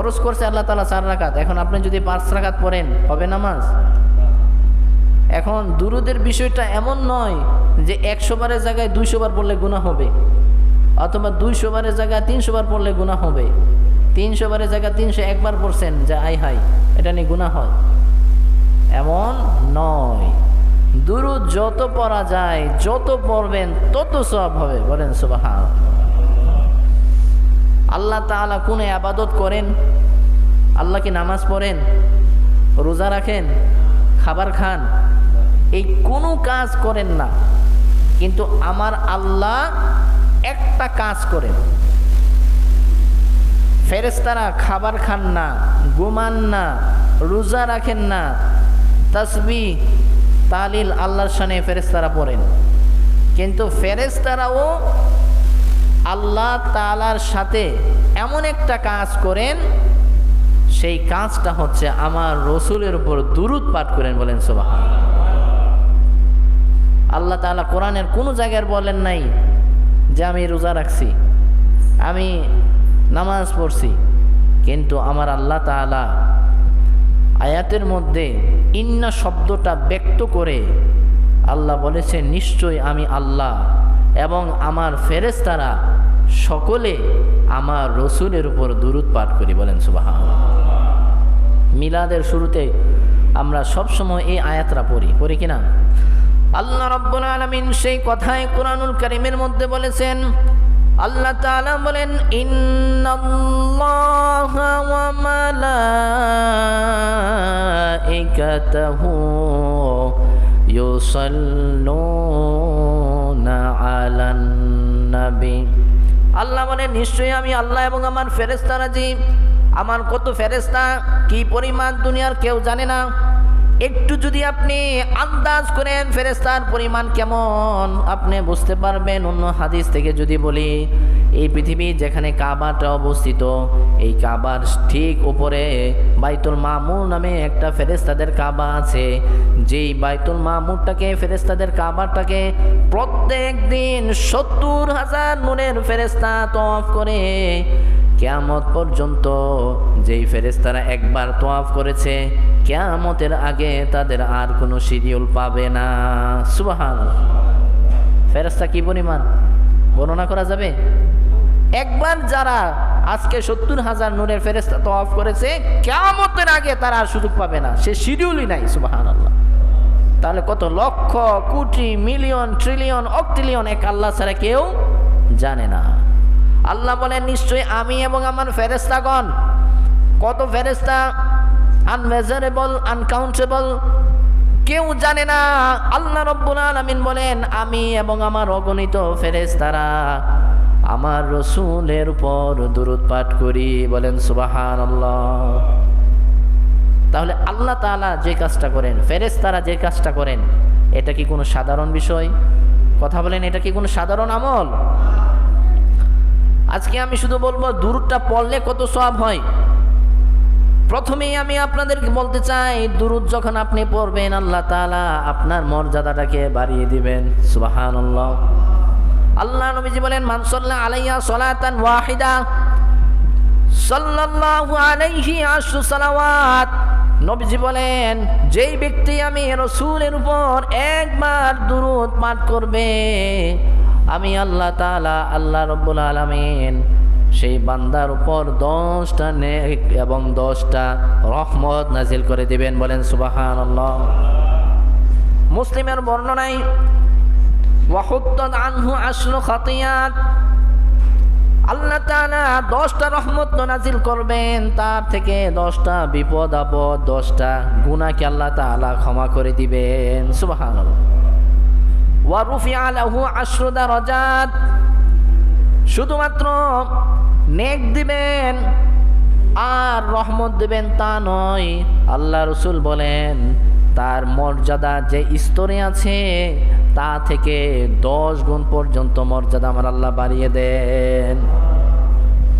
ফরজ করছে আল্লাহ তাআলা 4 রাকাত, এখন আপনি যদি 5 রাকাত পড়েন হবে নামাজ? এখন দুরুদের বিষয়টা এমন নয় যে 100 বারের জায়গায় 200 বার পড়লে গুনাহ হবে, অথবা 200 বারের জায়গায় 300 বার পড়লে গুনাহ হবে। 300 বারের জায়গায় 301 বার পড়ছেন যে আই হাই এটা নিয়ে গুনাহ হয়, এমন নয়। দুরুদ যত পড়া যায়, যত পড়বেন তত সওয়াব হবে। বলেন সুবহানাল্লাহ। আল্লাহ তাআলা কোন ইবাদত করেন? আল্লাহ কি নামাজ পড়েন, রোজা রাখেন, খাবার খান? এই কোনো কাজ করেন না, কিন্তু আমার আল্লাহ একটা কাজ করেন। ফেরেশতারা খাবার খান না, ঘুমান না, রোজা রাখেন না, তাসবিহ তাহলিল আল্লাহর শানে ফেরেশতারা পড়েন, কিন্তু ফেরেশতারাও আল্লাহ তাআলার সাথে এমন একটা কাজ করেন, সেই কাজটা হচ্ছে আমার রসুলের উপর দুরূদ পাঠ করেন। বলেন সুবহানাল্লাহ। আল্লাহ তাআলা কোরআনের কোনো জায়গায় বলেন নাই যে আমি রোজা রাখছি, আমি নামাজ পড়ছি, কিন্তু আমার আল্লাহ তাআলা আয়াতের মধ্যে ইন্না শব্দটা ব্যক্ত করে আল্লাহ বলেছেন নিশ্চয়ই আমি আল্লাহ এবং আমার ফেরেশতারা সকলে আমার রসুলের উপর দুরূদ পাঠ করি। বলেন সুবহানাল্লাহ। মিলাদের শুরুতে আমরা সবসময় এই আয়াতটা পড়ি কিনা? আল্লাহ রাব্বুল আলামিন সেই কথাই কুরআনুল কারীমের মধ্যে বলেছেন। আল্লাহ তাআলা বলেন ইন্নাল্লাহা ওয়া মালাইকাতাহু ইউসাল্লুনা আলান নবী। আল্লাহ বলেন নিশ্চয়ই আমি আল্লাহ এবং আমার ফেরেশতারা, জি আমার কত ফেরেশতা কি পরিমাণ দুনিয়ার কেউ জানে না। একটু যদি আপনি আন্দাজ করেন ফেরেশতার পরিমাণ কেমন, আপনি বুঝতে পারবেন। অন্য হাদিস থেকে যদি বলি, এই পৃথিবী যেখানে কাবাটা অবস্থিত, এই কাবার ঠিক উপরে বাইতুল মামুর নামে একটা ফেরেশতাদের কাবা আছে। যেই বাইতুল মামুরটাকে ফেরেশতাদের কাবাটাকে প্রত্যেক দিন 70,000 নূরের ফেরেশতা তওয়াফ করে। কিয়ামত পর্যন্ত যেই ফেরেশতারা একবার তওয়াফ করেছে, কিয়ামতের আগে তাদের আর কোনো শিডিউল পাবে না। সুবহানাল্লাহ। ফেরেশতা কি পরিমাণ গণনা করা যাবে? একবার যারা আজকে 70,000 নূরের ফেরেশতা তওয়াফ করেছে, কিয়ামতের আগে তারা আর সুযোগ পাবে না, সে শিডিউলই নাই। সুবহানাল্লাহ। তাহলে কত লক্ষ কোটি মিলিয়ন ট্রিলিয়ন অক্টিলিয়ন এক আল্লাহ ছাড়া কেউ জানে না। আল্লাহ বলেন নিশ্চয়ই আমি এবং আমার ফেরেশতাগণ, কত ফেরেশতা আনমেজারেবল, আনকাউন্টেবল, কেউ জানে না। আল্লাহ রাব্বুল আলামিন বলেন আমি এবং আমার অগণিত ফেরেশতারা আমার রসুলের উপর দুরূদ পাঠ করি। বলেন সুবহানাল্লাহ। তাহলে আল্লাহ তাআলা যে কাজটা করেন, ফেরেশতারা যে কাজটা করেন, এটা কি কোনো সাধারণ বিষয়? কথা বলেন, এটা কি কোনো সাধারণ আমল? আজকে আমি শুধু বলবো দুরূদটা পড়লে কত সওয়াব হয়। প্রথমেই আমি আপনাদেরকে বলতে চাই, দুরূদ যখন আপনি পড়বেন, আল্লাহ তাআলা আপনার মর্যাদাটাকে বাড়িয়ে দিবেন। সুবহানাল্লাহ। আল্লাহ নবীজি বলেন মান সাল্লা আলাইয়া সালাতান ওয়াহিদা সাল্লাল্লাহু আলাইহি আশরু সালাওয়াত। নবীজি বলেন যেই ব্যক্তি আমি রাসূলের উপর একবার দুরূদ পাঠ করবে, আমি আল্লাহ তাআলা আল্লাহ রাব্বুল আলামিন সেই বান্দার উপর 10টা নেক এবং 10টা রহমত নাজিল করে দিবেন। বলেন সুবহানাল্লাহ। মুসলিমের বর্ণনায় ওয়াহুত্তাত আনহু আশরু খাতিয়াত, আল্লাহ তাআলা 10টা রহমত নাজিল করবেন, তার থেকে 10টা বিপদ আপদ, 10টা গুনাহকে আল্লাহ তাআলা ক্ষমা করে দিবেন। সুবহানাল্লাহ। ওয়া রুফিআ লাহু আশরু দারাজাত, শুধুমাত্র নেক দিবেন আর রহমত দিবেন তা নয়, আল্লাহ রসুল বলেন তার মর্যাদা যে স্তরে আছে তা থেকে 10 গুণ পর্যন্ত মর্যাদা আমার আল্লাহ বাড়িয়ে দেন।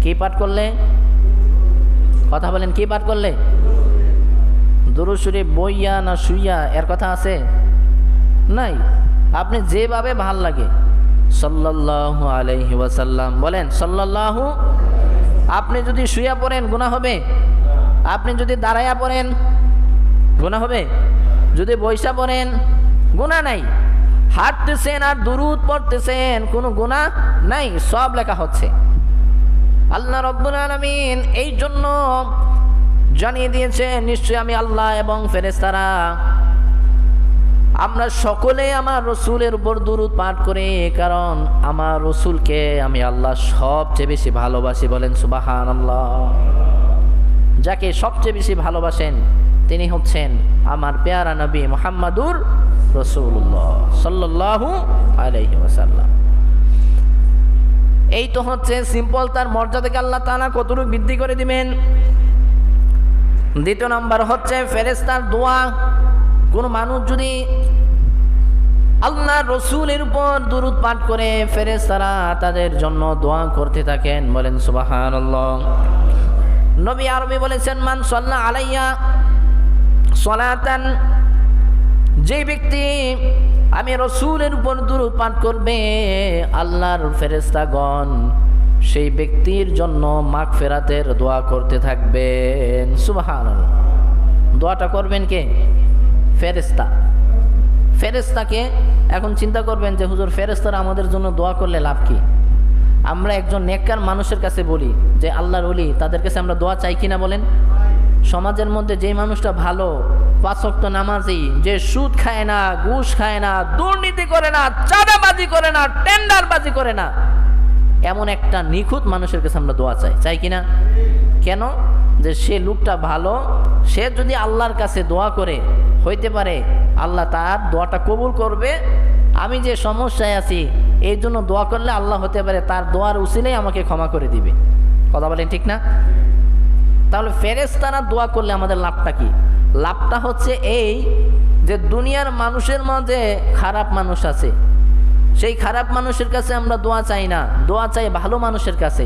কি পাঠ করলে? কথা বলেন, কি পাঠ করলে? দুরূদ শরীফ বইয়া না শুইয়া এর কথা আছে? নাই। আপনি যেভাবে ভাল লাগে সাল্লাল্লাহু আলাইহি ওয়াসাল্লাম বলেন, সাল্লাল্লাহু আপনি যদি শুয়া পড়েন গুনাহ হবে? আপনি যদি দাঁড়াইয়া পড়েন গুনাহ হবে? যদি বইসা পড়েন গুনাহ নাই। হাঁটতেছেন আর দুরূদ পড়তেছেন, কোনো গুনাহ নাই, সব লেখা হচ্ছে। আল্লাহ রাব্বুল আলামিন এই জন্য জানিয়ে দিয়েছে, নিশ্চয়ই আমি আল্লাহ এবং ফেরেশতারা আমরা সকলে আমার রসুলের উপর দুরূদ পাঠ করি, কারণ আমার রসুলকে আমি আল্লাহ সবচেয়ে বেশি ভালোবাসি। বলেন সুবহানাল্লাহ। যাকে সবচেয়ে বেশি ভালোবাসেন তিনি হচ্ছেন আমার পেয়ারা নবী মুহাম্মাদুর রাসূলুল্লাহ সাল্লাল্লাহু আলাইহি ওয়াসাল্লাম। এই তো হচ্ছে সিম্পল, তার মর্যাদাকে আল্লাহ তাআলা কতটুকু বৃদ্ধি করে দিবেন। দ্বিতীয় নম্বর হচ্ছে ফেরেশতার দোয়া। কোন মানুষ যদি আল্লাহ রসুলের উপর দুরূদ পাঠ করে, ফেরেশতারা তাদের জন্য দোয়া করতে থাকেন। বলেন সুবহানাল্লাহ। নবী আরবি বলেছেন, মান সাল্লা আলাইয়া সালাতান, যে ব্যক্তি আমি রসুলের উপর দুরূদ পাঠ করবে, আল্লাহর ফেরেশতাগণ সেই ব্যক্তির জন্য মাগফিরাতের দোয়া করতে থাকবেন। সুবহানাল্লাহ। দোয়াটা করবেন কে? ফেরেশতা। ফেরেশতাকে এখন চিন্তা করবেন যে হুজুর ফেরেশতারা আমাদের জন্য দোয়া করলে লাভ কি? আমরা একজন নেককার মানুষের কাছে বলি যে আল্লাহর ওলি, তাদের কাছে আমরা দোয়া চাই কিনা বলেন? সমাজের মধ্যে যে মানুষটা ভালো, 5 ওয়াক্ত নামাজি, যে সুদ খায় না, ঘুষ খায় না, দুর্নীতি করে না, চাঁদাবাজি করে না, টেন্ডারবাজি করে না, এমন একটা নিখুঁত মানুষের কাছে আমরা দোয়া চাই। চাই কিনা? কেন? যে সে লোকটা ভালো, সে যদি আল্লাহর কাছে দোয়া করে হইতে পারে আল্লাহ তার দোয়াটা কবুল করবে। আমি যে সমস্যায় আছি এই জন্য দোয়া করলে আল্লাহ হতে পারে তার দোয়ার উসিলেই আমাকে ক্ষমা করে দিবে। কথা বলেন ঠিক না? তাহলে ফেরেশতারা দোয়া করলে আমাদের লাভটা কি? লাভটা হচ্ছে এই যে দুনিয়ার মানুষের মাঝে খারাপ মানুষ আছে, সেই খারাপ মানুষের কাছে আমরা দোয়া চাই না, দোয়া চাই ভালো মানুষের কাছে।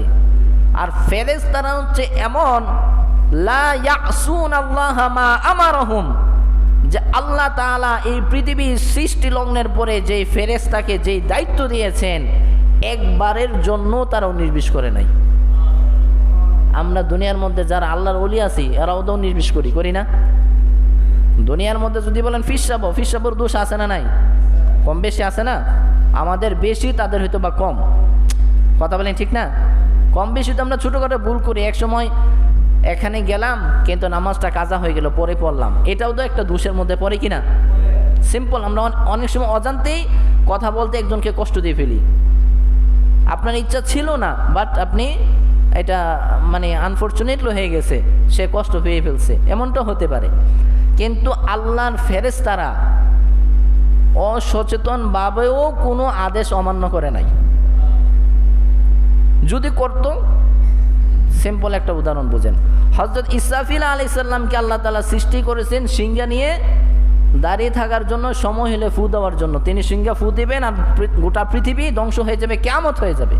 আর ফেরেশতারা হচ্ছে এমন, লা ইয়াসুনাল্লাহা মা আমারহুম, যে আল্লাহ তাআলা এই পৃথিবীর সৃষ্টি লগ্নের পরে যে ফেরেশতাকে যেই দায়িত্ব দিয়েছেন, একবারের জন্য তারা নির্বিষ করে নাই। আমরা দুনিয়ার মধ্যে যারা আল্লাহর ওলি আছি এরাও তো নির্বিষ করি না? দুনিয়ার মধ্যে যদি বলেন ফিসাবর দোষ আছে না নাই? কম বেশি আছে না? আমাদের বেশি, তাদের হয়তো বা কম। কথা বলেন ঠিক না? কম বেশি তো আমরা ছোটোখাটো ভুল করি। এক সময় এখানে গেলাম কিন্তু নামাজটা কাজা হয়ে গেল, পরে পড়লাম, এটাও তো একটা দোষের মধ্যে পড়ে কিনা? সিম্পল, আমরা অনেক সময় অজান্তেই কথা বলতে একজনকে কষ্ট দিয়ে ফেলি। আপনার ইচ্ছা ছিল না, বাট আপনি এটা মানে আনফরচুনেটলি হয়ে গেছে, সে কষ্ট পেয়ে ফেলছে, এমনটা হতে পারে। কিন্তু আল্লাহর ফেরেশতারা অসচেতনভাবেও কোনো আদেশ অমান্য করে নাই। যদি করত, সিম্পল একটা উদাহরণ বুঝেন। হযরত ইসরাফিল আলাইহিস সালামকে আল্লাহ তাআলা সৃষ্টি করেছেন সিংহা নিয়ে দাঁড়িয়ে থাকার জন্য, সময় হলে ফু দেওয়ার জন্য। তিনি সিংহা ফু দিবেন আর গোটা পৃথিবী ধ্বংস হয়ে যাবে, কিয়ামত হয়ে যাবে।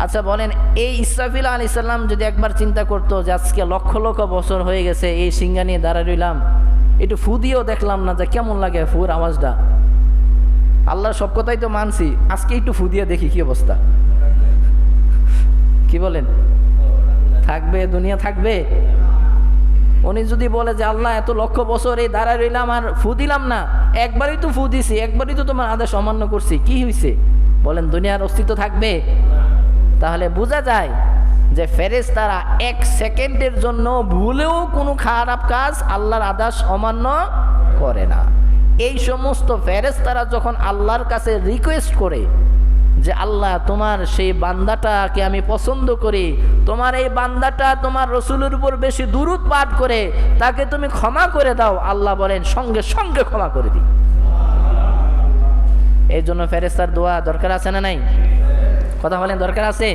আচ্ছা বলেন, এই ইসরাফিল আলাইহিস সালাম যদি একবার চিন্তা করতো যে আজকে লক্ষ লক্ষ বছর হয়ে গেছে এই সিংহা নিয়ে দাঁড়ায় রইলাম, একটু ফু দিয়েও দেখলাম না যে কেমন লাগে ফুর আওয়াজটা। আল্লাহর সব কথাই তো মানছি, আজকে একটু ফু দিয়ে দেখি কি অবস্থা। কি বলেন? থাকবে? দুনিয়া থাকবে? উনি যদি বলে যে আল্লাহ এত লক্ষ বছর এই দাঁড়ায় রইলাম আর ফু দিলাম না, একবারই তো ফু দিছি, একবারই তো তোমার আদেশ অমান্য করছি, কি হয়েছে? বলেন দুনিয়ার অস্তিত্ব থাকবে? তাহলে বোঝা যায় যে ফেরেশতারা 1 সেকেন্ডের জন্য ভুলেও কোনো খারাপ কাজ আল্লাহর আদেশ অমান্য করে না। এই সমস্ত ফেরেশতারা যখন আল্লাহর কাছে রিকোয়েস্ট করে যে আল্লাহ তোমার সেই বান্দাটাকে আমি পছন্দ করি, তোমার এই বান্দাটা তোমার রসুলের উপর বেশি দুরূদ পাঠ করে, তাকে তুমি ক্ষমা করে দাও, আল্লাহ বলেন সঙ্গে সঙ্গে ক্ষমা করে দিই। এই জন্য ফেরেশতার দোয়া দরকার আছে না নাই? কথা বলেন, দরকার আছে।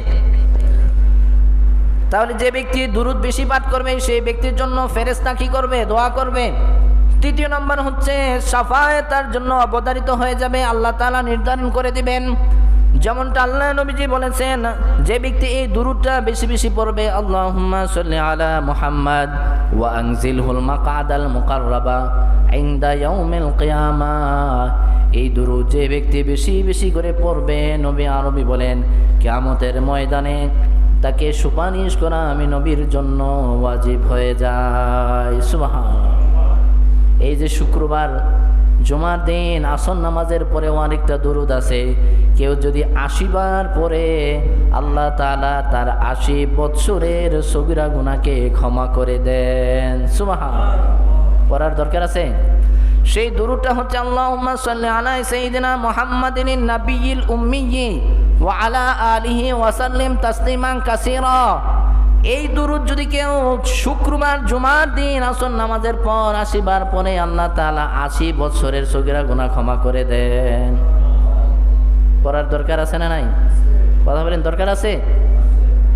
তাহলে যে ব্যক্তি দুরূদ বেশি পাঠ করবে সেই ব্যক্তির জন্য ফেরেশতা কি করবে? দোয়া করবে। তৃতীয় নম্বর হচ্ছে শাফায়াত তার জন্য অবধারিত হয়ে যাবে, আল্লাহ তাআলা নির্ধারণ করে দিবেন। যেমনটা আল্লাহ নবীজি বলেছেন, যে ব্যক্তি এই দুরূদটা বেশি বেশি পড়বে, আল্লাহুম্মা সাল্লি আলা মুহাম্মাদ ওয়া আনজিলহুল মাকআদাল মুকাররাবা ইনদা ইয়াউমিল কিয়ামাহ, এই দুরূদ যে ব্যক্তি বেশি বেশি করে পড়বে, নবী আরবি বলেন কিয়ামতের ময়দানে তাকে সুপারিশ করা আমি নবীর জন্য ওয়াজিব হয়ে যায়। সুবহানাল্লাহ। এই যে শুক্রবার জুমার দিন আসর নামাজের পরেও আরেকটা দুরুদ আছে, কেউ যদি 80 বার পরে আল্লাহ তাআলা তার 80 বৎসরের সগীরা গুনাহকে ক্ষমা করে দেন। সুবহানাল্লাহ। পড়ার দরকার আছে। সেই দুরুদটা হচ্ছে আল্লাহুম্মা সাল্লি আলা সাইয়্যিদিনা মুহাম্মাদিন নাবিয়্যিল উম্মিয়্যি ওয়া আলা আলিহি ওয়া সাল্লিম তাসলিমান কাসীরা। এই দুরুদ যদি কেউ শুক্রবার জুমার দিন আসর নামাজের পর 80 বার পরে আল্লাহ তাআলা 80 বছরের সগীরা গুনাহ ক্ষমা করে দেন। পড়ার দরকার আছে না নাই? কথা বলেন, দরকার আছে।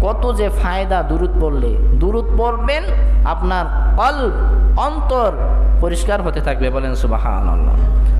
কত যে ফায়দা দুরুদ পড়লে। দুরুদ পড়বেন, আপনার কলব অন্তর পরিষ্কার হতে থাকবে। বলেন সুবহানাল্লাহ।